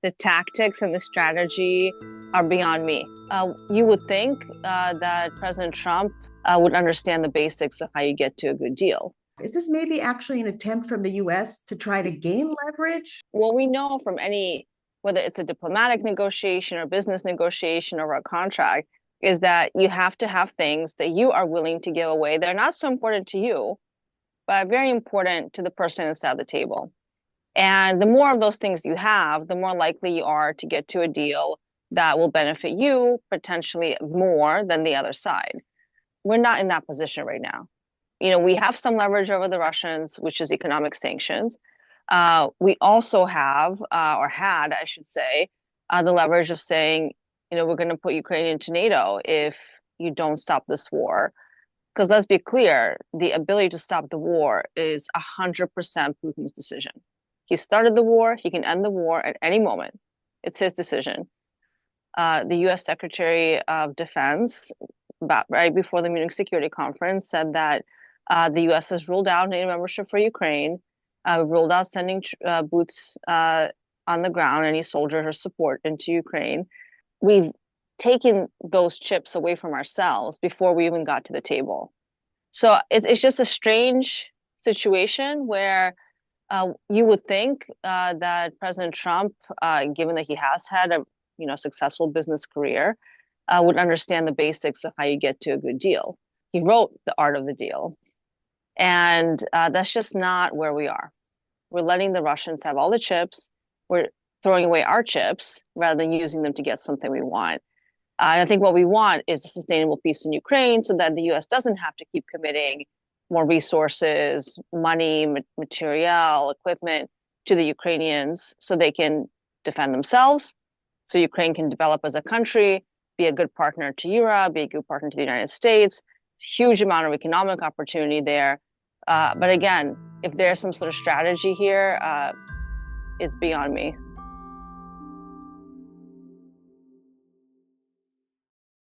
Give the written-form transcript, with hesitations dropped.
The tactics and the strategy are beyond me. You would think that President Trump would understand the basics of how you get to a good deal. Is this maybe actually an attempt from the US to try to gain leverage? What we know from whether it's a diplomatic negotiation or business negotiation or a contract, is that you have to have things that you are willing to give away. They're not so important to you, but are very important to the person inside the table. And the more of those things you have, the more likely you are to get to a deal that will benefit you potentially more than the other side. We're not in that position right now. We have some leverage over the Russians, which is economic sanctions. We also have, or had, I should say, the leverage of saying, we're going to put Ukraine into NATO if you don't stop this war. Because let's be clear, the ability to stop the war is 100% Putin's decision. He started the war. He can end the war at any moment. It's his decision. The U.S. Secretary of Defense, right before the Munich Security Conference, said that the U.S. has ruled out NATO membership for Ukraine, ruled out sending boots on the ground, any soldier or support into Ukraine. We've taken those chips away from ourselves before we even got to the table. So it's just a strange situation where you would think that President Trump, given that he has had a successful business career, would understand the basics of how you get to a good deal. He wrote The Art of the Deal. And that's just not where we are. We're letting the Russians have all the chips. We're throwing away our chips rather than using them to get something we want. I think what we want is a sustainable peace in Ukraine so that the U.S. doesn't have to keep committing more resources, money, material, equipment to the Ukrainians so they can defend themselves, so Ukraine can develop as a country, be a good partner to Europe, be a good partner to the United States. Huge amount of economic opportunity there. But again, if there's some sort of strategy here, it's beyond me.